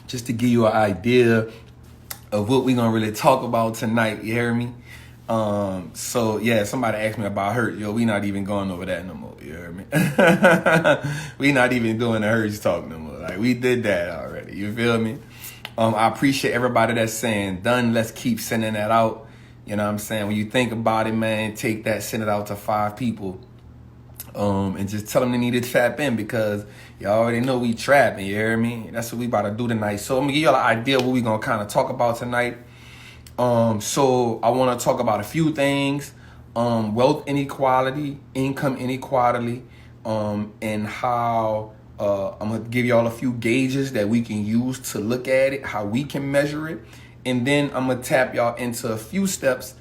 just to give you an idea of what we're gonna really talk about tonight. You hear me? So yeah, somebody asked me about hurt. Yo, we not even going over that no more. You hear me? We not even doing the hurts talk no more. Like, we did that already. You feel me? I appreciate everybody that's saying done. Let's keep sending that out. You know what I'm saying? When you think about it, man, take that, send it out to 5 people. And just tell them they need to trap in, because y'all already know we trapping, you hear me? That's what we about to do tonight. So I'm gonna give y'all an idea of what we gonna kind of talk about tonight. So I want to talk about a few things. Wealth inequality, income inequality, and how I'm gonna give y'all a few gauges that we can use to look at it, how we can measure it, and then I'm gonna tap y'all into a few steps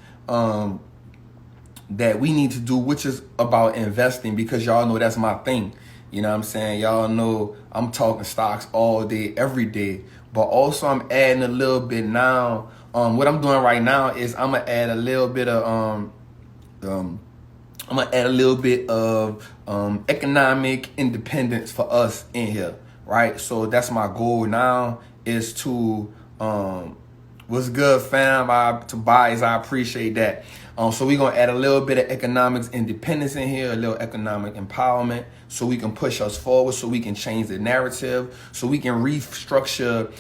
that we need to do, which is about investing, because y'all know that's my thing. You know what I'm saying? Y'all know I'm talking stocks all day, every day, but also I'm adding a little bit now. What I'm doing right now is I'm gonna add a little bit of economic independence for us in here, right? So that's my goal now, is to what's good, fam? Tobias, I appreciate that. So we're gonna add a little bit of economics independence in here, a little economic empowerment, so we can push us forward, so we can change the narrative, so we can restructure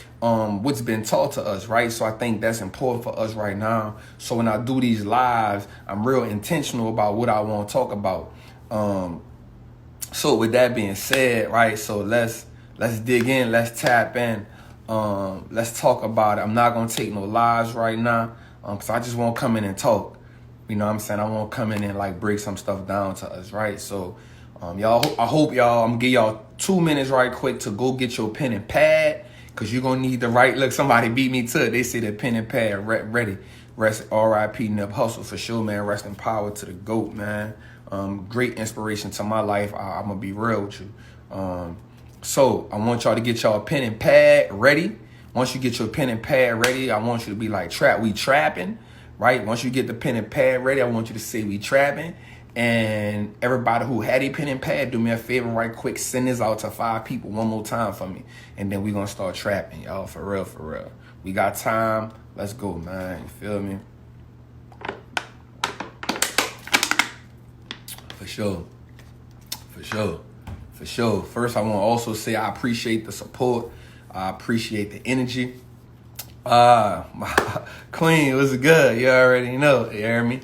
what's been taught to us, right? So I think that's important for us right now. So when I do these lives, I'm real intentional about what I want to talk about. So with that being said, right? So let's dig in, let's tap in, let's talk about it. I'm not gonna take no lives right now, because I just won't come in and talk. You know what I'm saying? I won't come in and like break some stuff down to us, right? So y'all, I hope y'all, I'm gonna give y'all 2 minutes right quick to go get your pen and pad, because you're gonna need the right, look, somebody beat me to it. They say the pen and pad ready. Rest, R.I.P. Nip Hustle for sure, man. Rest in power to the GOAT, man. Great inspiration to my life. I'm gonna be real with you. So I want y'all to get y'all pen and pad ready. Once you get your pen and pad ready, I want you to be like, we trapping. Right? Once you get the pen and pad ready, I want you to say we trapping. And everybody who had a pen and pad, do me a favor right quick. Send this out to 5 people one more time for me. And then we're going to start trapping, y'all. For real, for real. We got time. Let's go, man. You feel me? For sure. For sure. For sure. First, I want to also say I appreciate the support. I appreciate the energy. My queen, was good. You already know. You hear me?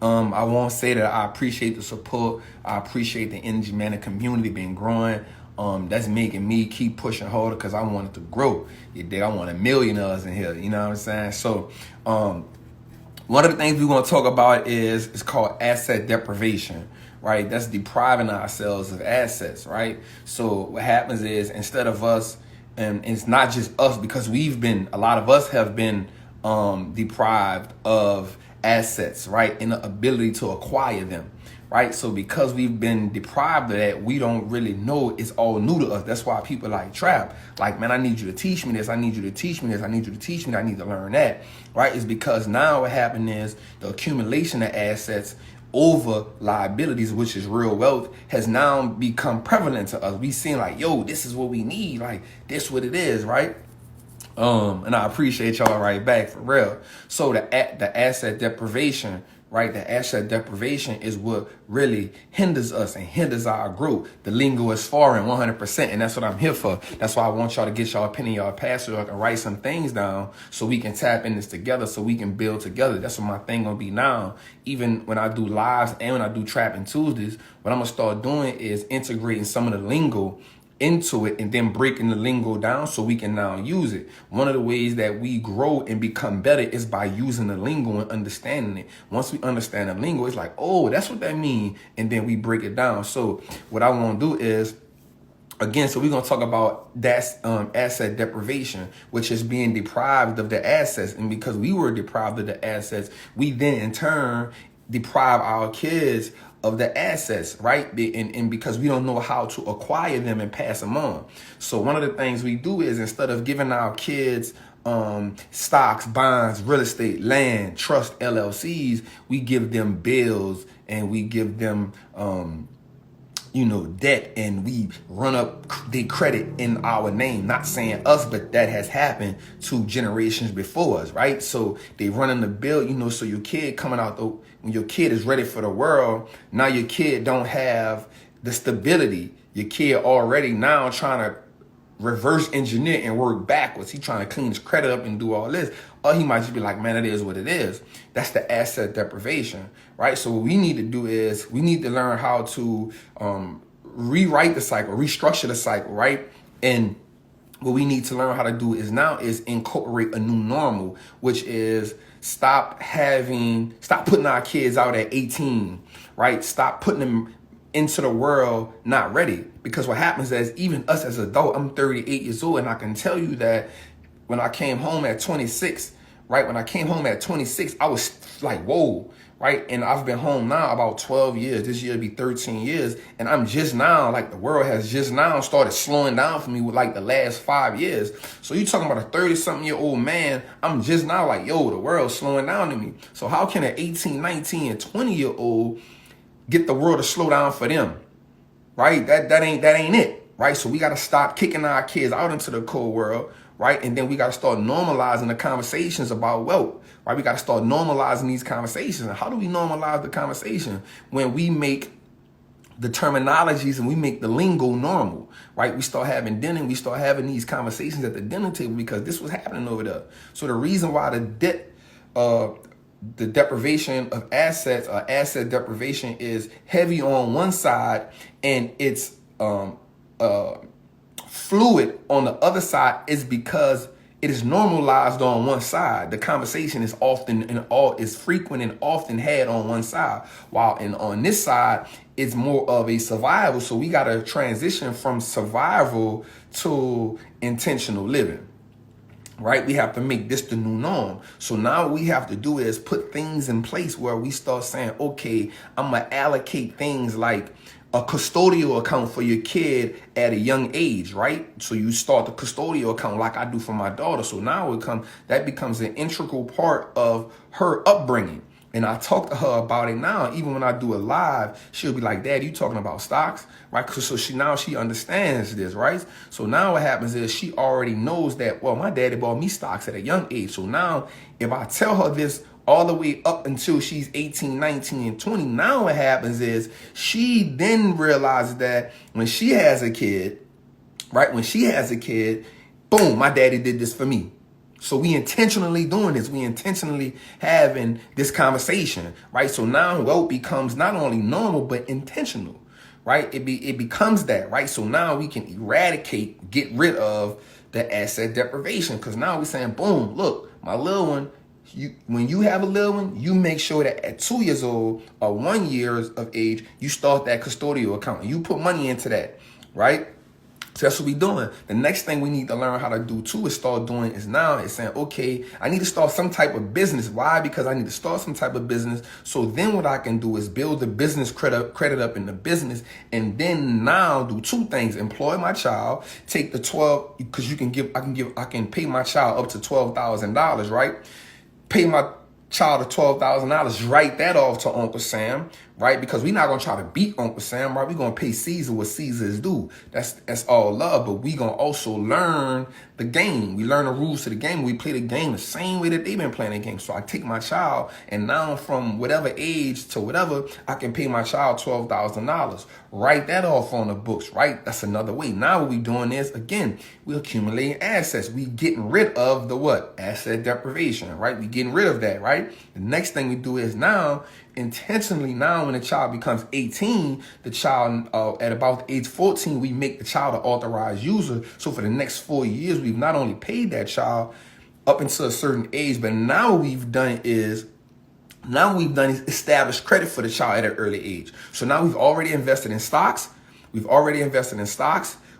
I won't say that I appreciate the support. I appreciate the energy, man. The community been growing. That's making me keep pushing harder, because I want it to grow. You dig? I want 1 million of us in here. You know what I'm saying? So, one of the things we want to talk about is called asset deprivation, right? That's depriving ourselves of assets, right? So what happens is, instead of us, and it's not just us, because a lot of us have been deprived of assets, right? And the ability to acquire them, right? So because we've been deprived of that, we don't really know. It's all new to us. That's why people like trap. Like, man, I need you to teach me this. I need you to teach me this. I need you to teach me that. I need to learn that, right? It's because now what happened is the accumulation of assets over liabilities, which is real wealth, has now become prevalent to us. We seem like, yo, this is what we need. Like, this what it is, right? And I appreciate y'all right back, for real. So the asset deprivation, right? The asset deprivation is what really hinders us and hinders our growth. The lingo is foreign 100%, and that's what I'm here for. That's why I want y'all to get y'all pen and y'all pad, so I can write some things down, so we can tap in this together, so we can build together. That's what my thing gonna be now. Even when I do lives and when I do Trappin' Tuesdays, what I'm gonna start doing is integrating some of the lingo into it, and then breaking the lingo down so we can now use it. One of the ways that we grow and become better is by using the lingo and understanding it. Once we understand the lingo, it's like, oh, that's what that means. And then we break it down. So what I want to do is, again, so we're going to talk about that asset deprivation, which is being deprived of the assets. And because we were deprived of the assets, we then in turn deprive our kids of the assets, right? And because we don't know how to acquire them and pass them on. So one of the things we do is, instead of giving our kids stocks, bonds, real estate, land, trust, LLCs, we give them bills, and we give them debt, and we run up the credit in our name. Not saying us, but that has happened to generations before us, right? So they run in the bill, so your kid coming out, when your kid is ready for the world, now your kid don't have the stability. Your kid already now trying to reverse engineer and work backwards. He trying to clean his credit up and do all this. Or he might just be like, man, it is what it is. That's the asset deprivation, right? So what we need to do is we need to learn how to rewrite the cycle, restructure the cycle, right? And what we need to learn how to do is incorporate a new normal, which is stop putting our kids out at 18, right? Stop putting them into the world not ready. Because what happens is, even us as adults, I'm 38 years old, and I can tell you that when I came home at 26, right? When I came home at 26, I was like, whoa, right? And I've been home now about 12 years. This year will be 13 years. And I'm just now, like, the world has just now started slowing down for me with like the last 5 years. So you talking about a 30-something-year-old man, I'm just now like, yo, the world's slowing down to me. So how can an 18, 19, and 20-year-old get the world to slow down for them, right? That ain't it, right? So we got to stop kicking our kids out into the cold world, right? And then we got to start normalizing the conversations about wealth, right? We got to start normalizing these conversations. And how do we normalize the conversation? When we make the terminologies and we make the lingo normal, right? We start having dinner, we start having these conversations at the dinner table because this was happening over there. So the reason why the deprivation of assets, asset deprivation, is heavy on one side and it's fluid on the other side is because it is normalized on one side. The conversation is frequent and often had on one side, while on this side it's more of a survival. So we got to transition from survival to intentional living. Right? We have to make this the new norm. So now what we have to do is put things in place where we start saying, okay, I'm going to allocate things like a custodial account for your kid at a young age, right? So you start the custodial account like I do for my daughter. So now that becomes an integral part of her upbringing. And I talk to her about it now. Even when I do it live, she'll be like, Dad, you talking about stocks, right? So she understands this, right? So now what happens is she already knows that, well, my daddy bought me stocks at a young age. So now if I tell her this all the way up until she's 18, 19, and 20, now what happens is she then realizes that when she has a kid, right? When she has a kid, boom, my daddy did this for me. So we intentionally doing this. We intentionally having this conversation, right? So now wealth becomes not only normal, but intentional, right? It becomes that, right? So now we can get rid of the asset deprivation, because now we're saying, boom, look, my little one, when you have a little one, you make sure that at 2 years old or 1 year of age, you start that custodial account and you put money into that, right? So that's what we're doing. The next thing we need to learn how to do too is saying, okay, I need to start some type of business. Why? Because I need to start some type of business. So then what I can do is build the business credit up in the business, and then now do two things: employ my child, take the 12, because I can pay my child up to $12,000, right? Pay my child of $12,000, write that off to Uncle Sam, right? Because we're not going to try to beat Uncle Sam, right? We're going to pay Caesar what Caesar is due. That's all love, but we're going to also learn the game. We learn the rules to the game. We play the game the same way that they've been playing the game. So I take my child, and now from whatever age to whatever, I can pay my child $12,000. Write that off on the books, right? That's another way. Now what we're doing is, again, we're accumulating assets. We getting rid of the what? Asset deprivation, right? We getting rid of that, right? The next thing we do is now, intentionally, now when the child becomes 18, the child at about age 14, we make the child an authorized user. So for the next 4 years, we've not only paid that child up until a certain age, but now what we've done is establish credit for the child at an early age. So now we've already invested in stocks.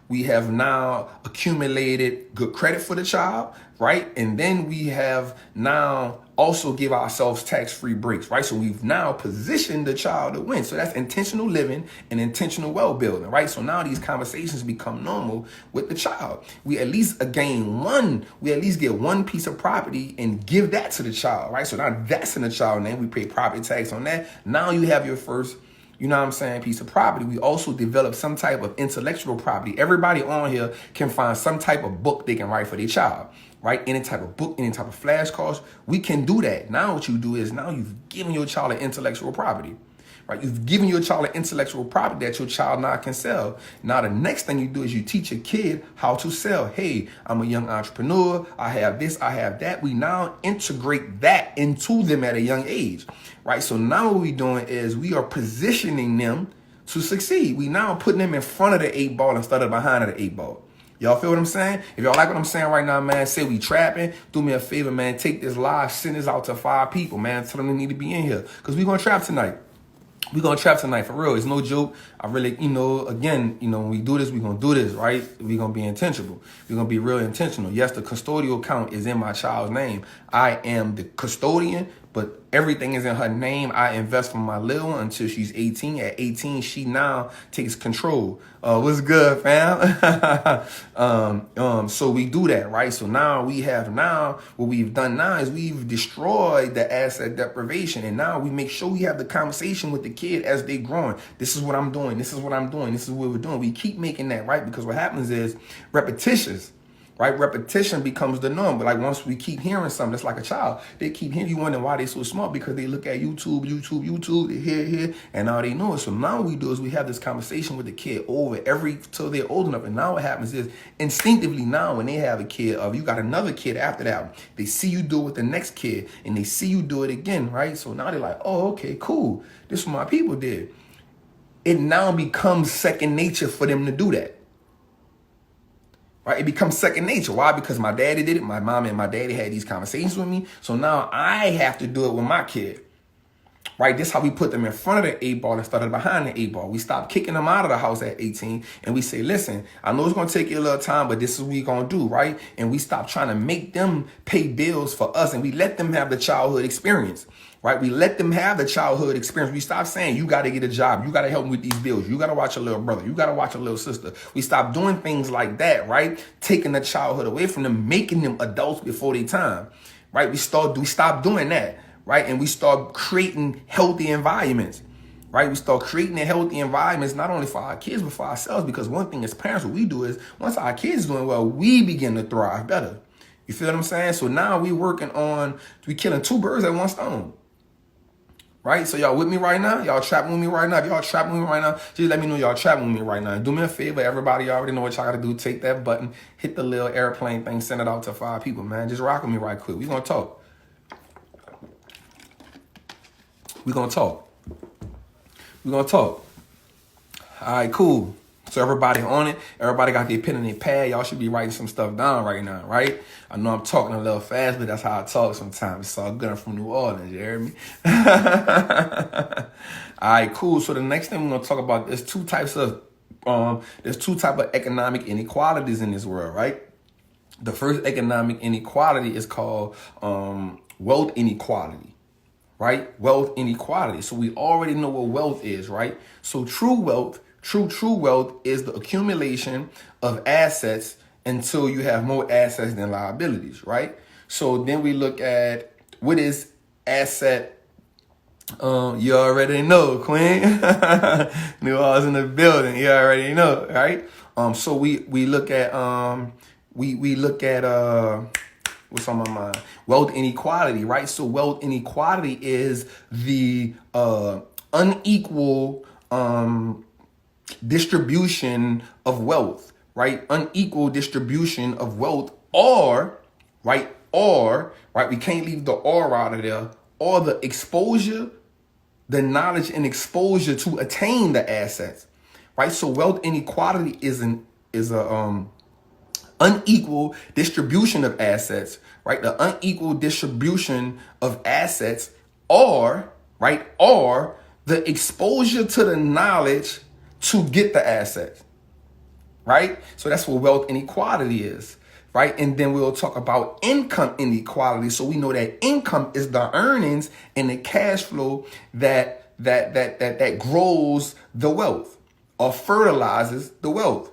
We have now accumulated good credit for the child, right? And then we have now also give ourselves tax-free breaks, right? So we've now positioned the child to win. So that's intentional living and intentional wealth building, right? So now these conversations become normal with the child. We at least get one piece of property and give that to the child, right? So now that's in the child name. We pay property tax on that. Now you have your first you know what I'm saying, piece of property, we also develop some type of intellectual property. Everybody on here can find some type of book they can write for their child, right? Any type of book, any type of flashcards. We can do that. Now what you do is now you've given your child an intellectual property. Right? You've given your child an intellectual property that your child now can sell. Now, the next thing you do is you teach your kid how to sell. Hey, I'm a young entrepreneur. I have this, I have that. We now integrate that into them at a young age, right? So now what we're doing is we are positioning them to succeed. We now putting them in front of the 8 ball instead of behind of the 8 ball. Y'all feel what I'm saying? If y'all like what I'm saying right now, man, say we trapping. Do me a favor, man. Take this live, send this out to 5 people, man. Tell them they need to be in here because we're going to trap tonight. We're going to trap tonight, for real. It's no joke. I really, again, when we do this, we're going to do this, right? We're going to be intentional. We're going to be real intentional. Yes, the custodial account is in my child's name. I am the custodian, but everything is in her name. I invest for my little one until she's 18. At 18, she now takes control. What's good, fam? So we do that, right? So now what we've done now is we've destroyed the asset deprivation. And now we make sure we have the conversation with the kid as they growing. This is what I'm doing. This is what I'm doing. This is what we're doing. We keep making that, right? Because what happens is repetitious. Right? Repetition becomes the norm. But like once we keep hearing something, it's like a child. They keep hearing, you wonder why they're so smart, because they look at YouTube, they hear, and all they know is. So now what we do is we have this conversation with the kid till they're old enough. And now what happens is instinctively now when they have a kid, you got another kid after that, they see you do it with the next kid and they see you do it again, right? So now they're like, oh, okay, cool. This is what my people did. It now becomes second nature for them to do that. Right? It becomes second nature. Why? Because my daddy did it. My mom and my daddy had these conversations with me. So now I have to do it with my kid. Right? This is how we put them in front of the 8 ball instead of behind the 8 ball. We stop kicking them out of the house at 18 and we say, listen, I know it's going to take you a little time, but this is what we're going to do, right? And we stop trying to make them pay bills for us and we let them have the childhood experience. Right? We let them have the childhood experience. We stop saying, you got to get a job. You got to help me with these bills. You got to watch your little brother. You got to watch your little sister. We stop doing things like that, right? Taking the childhood away from them, making them adults before their time, right? We stop doing that, right? And we start creating healthy environments, right? We start creating healthy environments, not only for our kids, but for ourselves. Because one thing as parents, what we do is once our kids doing well, we begin to thrive better. You feel what I'm saying? So now we killing 2 birds at 1 stone. Right? So y'all with me right now? Y'all trapping with me right now? If y'all trapping with me right now, just let me know y'all trapping with me right now. Do me a favor, everybody, you already know what y'all gotta do. Take that button, hit the little airplane thing, send it out to 5 people, man. Just rock with me right quick. We gonna talk. All right, cool. So everybody on it. Everybody got their pen and their pad. Y'all should be writing some stuff down right now, right? I know I'm talking a little fast, but that's how I talk sometimes. It's all good. I'm from New Orleans, you hear me? All right, cool. So the next thing we're going to talk about, there's two types of economic inequalities in this world, right? The first economic inequality is called wealth inequality. Right? Wealth inequality. So we already know what wealth is, right? So true wealth is the accumulation of assets until you have more assets than liabilities, right? So then we look at what is asset. You already know, Queen. New Orleans in the building. You already know, right? So we look at what's on my mind? Wealth inequality, right? So wealth inequality is the unequal distribution of wealth, right? Unequal distribution of wealth, or we can't leave the or out of there, or the exposure, the knowledge and exposure to attain the assets, right? So wealth inequality is a unequal distribution of assets, right? The unequal distribution of assets, or the exposure to the knowledge to get the assets, right? So that's what wealth inequality is, right? And then we'll talk about income inequality. So we know that income is the earnings and the cash flow that grows the wealth or fertilizes the wealth,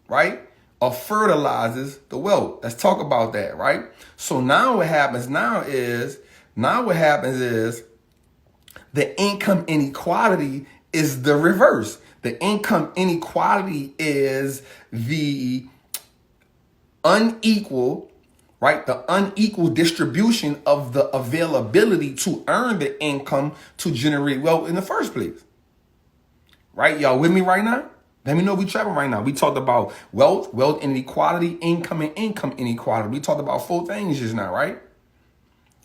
right? Or fertilizes the wealth. Let's talk about that, right? So now what happens is the income inequality is the reverse. The income inequality is the unequal, right? The unequal distribution of the availability to earn the income to generate wealth in the first place. Right? Y'all with me right now? Let me know we trapping right now. We talked about wealth inequality, income and income inequality. We talked about 4 things just now, right?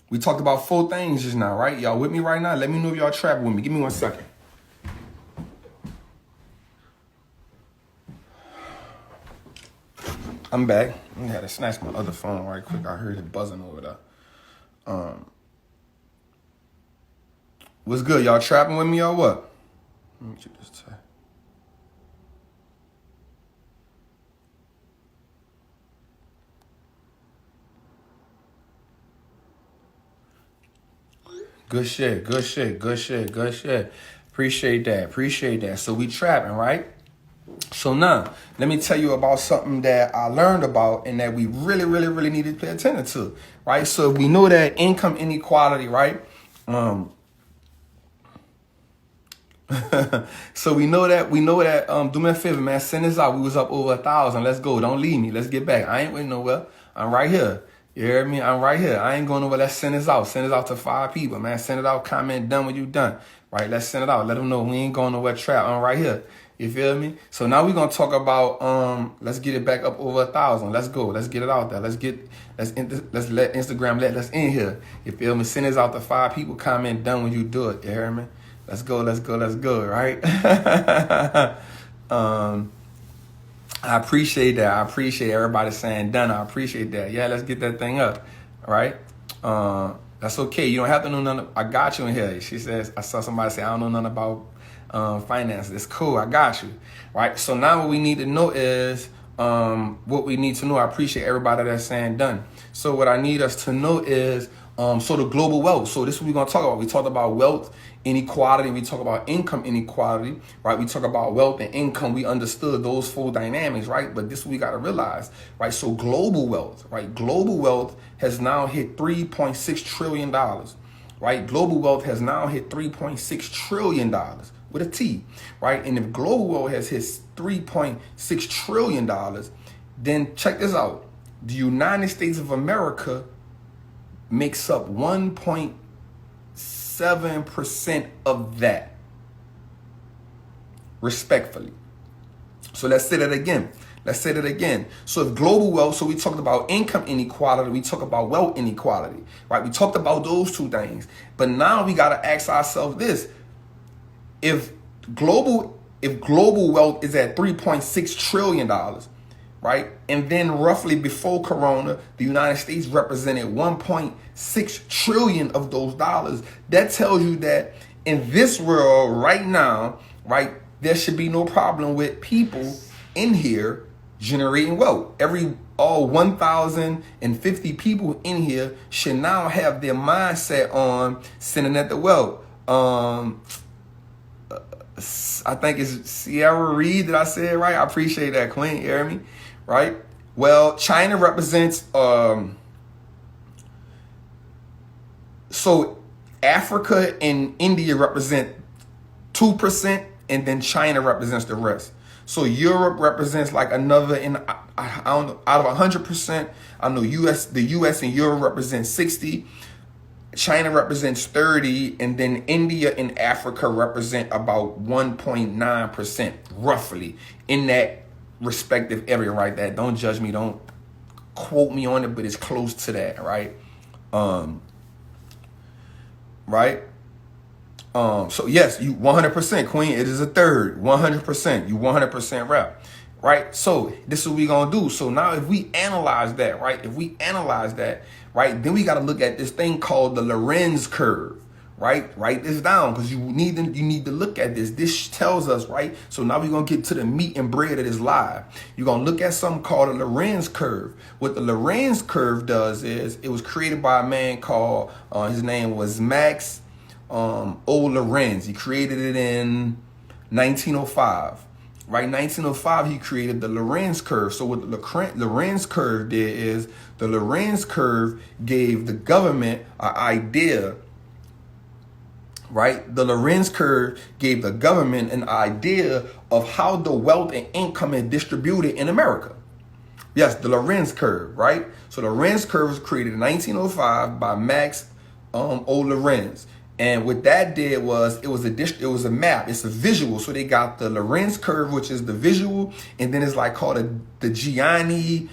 We talked about 4 things just now, right? Y'all with me right now? Let me know if y'all trapping with me. Give me 1 second. I'm back. I had to snatch my other phone right quick. I heard it buzzing over there. What's good? Y'all trapping with me or what? Let me get this tag. Good shit, good shit, good shit, good shit. Appreciate that, appreciate that. So we trapping, right? So now, let me tell you about something that I learned about and that we really need to pay attention to, right? So we know that income inequality, right? So we know that, do me a favor, man, send this out. We was up over 1,000. Let's go. Don't leave me. Let's get back. I ain't waiting nowhere. I'm right here. You hear me? I'm right here. I ain't going nowhere. Let's send this out. Send this out to 5 people, man. Send it out. Comment done when you done. Right? Let's send it out. Let them know we ain't going nowhere. Trap. I'm right here. You feel me? So now we're gonna talk about let's get it back up over 1,000. Let's go. Let's get it out there. Let's let Instagram let us in here. You feel me? Send this out to 5 people. Comment done when you do it. You hear me? Let's go. Let's go. Let's go. Right? I appreciate that. I appreciate everybody saying done. I appreciate that. Yeah, let's get that thing up. All right? That's okay. You don't have to know nothing. I got you in here. She says, I saw somebody say, I don't know nothing about finance. It's cool. I got you. Right? So now what we need to know is what we need to know. I appreciate everybody that's saying done. So what I need us to know is so the global wealth. So this is what we're going to talk about. We talked about wealth inequality. We talk about income inequality, right? We talk about wealth and income. We understood those 4 dynamics, right? But this is what we got to realize, right? So global wealth, right? Global wealth has now hit $3.6 trillion, right? Global wealth has now hit $3.6 trillion with a T, right? And if global wealth has hit $3.6 trillion, then check this out. The United States of America makes up 1.7% of that, respectfully. So let's say that again. So if global wealth, so we talked about income inequality, we talk about wealth inequality, right? We talked about those 2 things. But now we got to ask ourselves this. If global wealth is at $3.6 trillion, right? And then roughly before Corona, the United States represented 1.6 trillion of those dollars. That tells you that in this world right now, right, there should be no problem with people in here generating wealth. All 1,050 people in here should now have their mindset on sending at the wealth. I think it's Sierra Reed that I said right. I appreciate that, Queen. You hear me? Right? Well, China represents, so Africa and India represent 2%, and then China represents the rest. So Europe represents like another, I don't know, out of 100%, I know the US and Europe represent 60, China represents 30, and then India and Africa represent about 1.9%, roughly, in that respective area right there. Don't judge me, don't quote me on it, but it's close to that, right? Right? So yes, you 100%, Queen. It is a third, 100%. You 100% rap, right? So this is what we gonna do. So now, if we analyze that, right? Right, then we got to look at this thing called the Lorenz Curve, right? Write this down because you need to look at this. This tells us, right? So now we're gonna get to the meat and bread of this live. You're gonna look at something called a Lorenz Curve. What the Lorenz Curve does is it was created by a man called his name was Max Lorenz. He created it in 1905. Right, 1905, he created the Lorenz Curve. So what the Lorenz Curve did is the Lorenz Curve gave the government an idea right? The Lorenz Curve gave the government an idea of how the wealth and income is distributed in America. Yes, the Lorenz Curve, right? So the Lorenz Curve was created in 1905 by Max O. Lorenz. And what that did was it was a map. It's a visual. So they got the Lorenz Curve, which is the visual, and then it's like called the Gianni,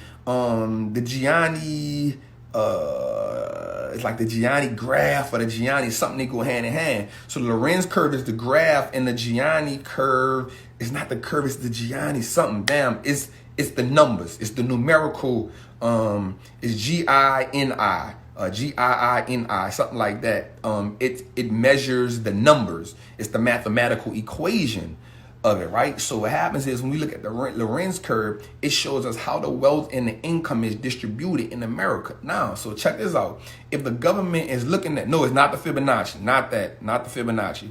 it's like the Gianni graph or the Gianni something. They go hand in hand. So the Lorenz Curve is the graph, and the Gianni curve is not the curve. It's the Gianni something. Damn, it's the numbers. It's the numerical. It's GINI. GIINI, something like that. It measures the numbers. It's the mathematical equation of it, right? So what happens is when we look at the Lorenz curve, it shows us how the wealth and the income is distributed in America. Now, so check this out. If the government is looking at, no, it's not the Fibonacci, not the Fibonacci.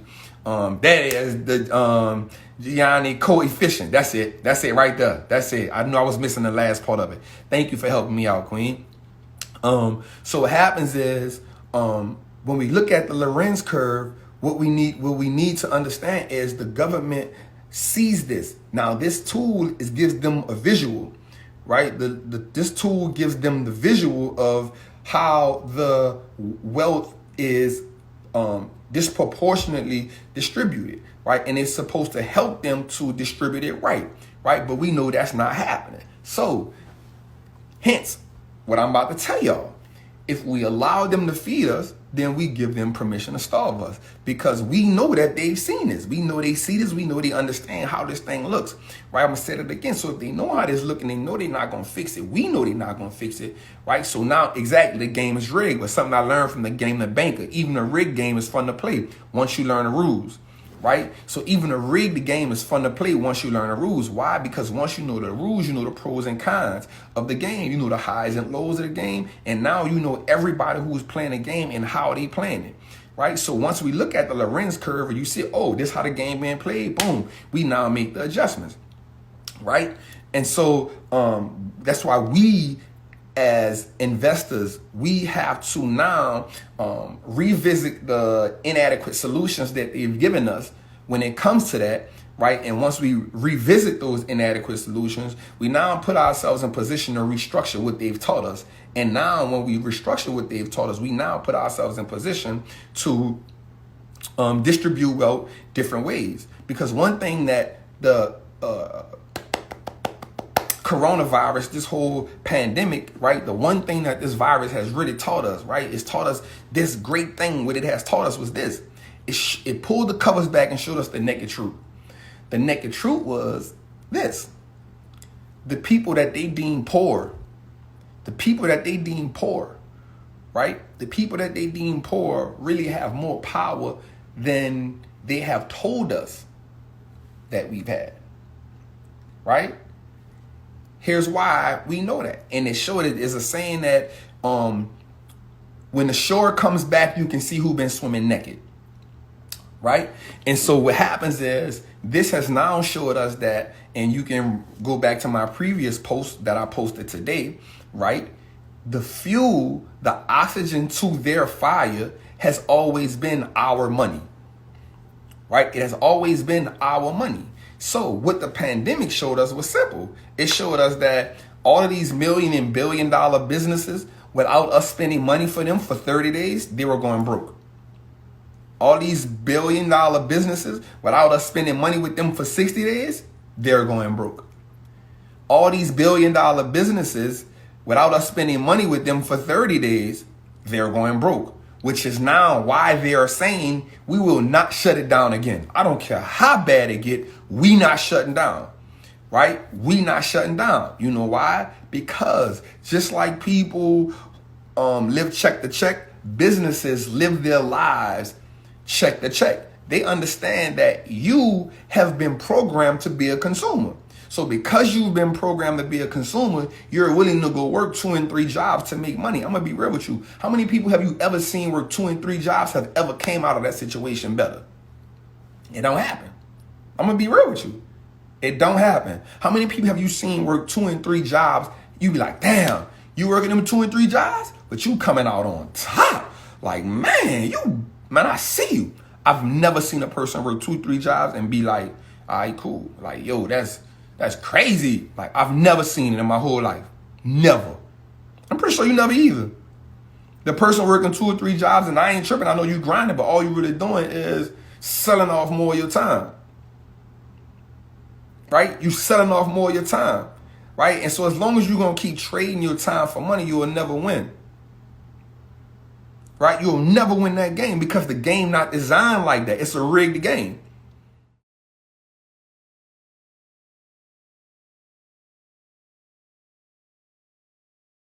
That is the Gianni coefficient. That's it right there. That's it. I knew I was missing the last part of it. Thank you for helping me out, Queen. So what happens is, when we look at the Lorenz curve, what we need to understand is the government sees this. Now, this tool gives them a visual, right? This tool gives them the visual of how the wealth is disproportionately distributed, right? And it's supposed to help them to distribute it right? But we know that's not happening. So, hence, what I'm about to tell y'all, if we allow them to feed us, then we give them permission to starve us, because we know that they've seen this. We know they see this. We know they understand how this thing looks, right? I'm going to say it again. So if they know how this looks and they know they're not going to fix it, we know they're not going to fix it, right? So now, exactly, the game is rigged. But something I learned from the game The Banker, even a rigged game is fun to play once you learn the rules. Right? So even a rigged game is fun to play once you learn the rules. Why? Because once you know the rules, you know the pros and cons of the game. You know the highs and lows of the game. And now you know everybody who's playing the game and how they playing it. Right? So once we look at the Lorenz curve and you see, oh, this is how the game being played, boom, we now make the adjustments. Right? And so that's why we, as investors, we have to now revisit the inadequate solutions that they've given us when it comes to that, right? And once we revisit those inadequate solutions, we now put ourselves in position to restructure what they've taught us. And now when we restructure what they've taught us, we now put ourselves in position to distribute wealth different ways. Because one thing that the coronavirus, this whole pandemic, right? The one thing that this virus has really taught us, right? It's taught us this great thing. What it has taught us was this. It pulled the covers back and showed us the naked truth. The naked truth was this. The people that they deem poor, right? The people that they deem poor really have more power than they have told us that we've had, right? Here's why we know that. And it showed it is a saying that when the shore comes back, you can see who's been swimming naked. Right? And so what happens is this has now showed us that, and you can go back to my previous post that I posted today, right? The fuel, the oxygen to their fire has always been our money. Right? It has always been our money. So what the pandemic showed us was simple. It showed us that all of these million and billion dollar businesses, without us spending money for them for 30 days, they were going broke. All these billion dollar businesses, without us spending money with them for 60 days, they're going broke. All these billion dollar businesses, without us spending money with them for 30 days, they're going broke. Which is now why they are saying we will not shut it down again. I don't care how bad it get, we not shutting down, right? We not shutting down. You know why? Because just like people live check to check, businesses live their lives check to check. They understand that you have been programmed to be a consumer. So because you've been programmed to be a consumer, you're willing to go work 2 and 3 jobs to make money. I'm going to be real with you. How many people have you ever seen work 2 and 3 jobs have ever came out of that situation better? It don't happen. I'm going to be real with you. It don't happen. How many people have you seen work 2 and 3 jobs? You be like, damn, you working them 2 and 3 jobs, but you coming out on top. Like, man, I see you. I've never seen a person work 2-3 jobs and be like, all right, cool. Like, yo, that's crazy. Like, I've never seen it in my whole life. Never. I'm pretty sure you never either. The person working 2 or 3 jobs, and I ain't tripping. I know you grinding, but all you really doing is selling off more of your time. Right? You selling off more of your time. Right? And so as long as you're going to keep trading your time for money, you will never win. Right? You'll never win that game because the game not designed like that. It's a rigged game.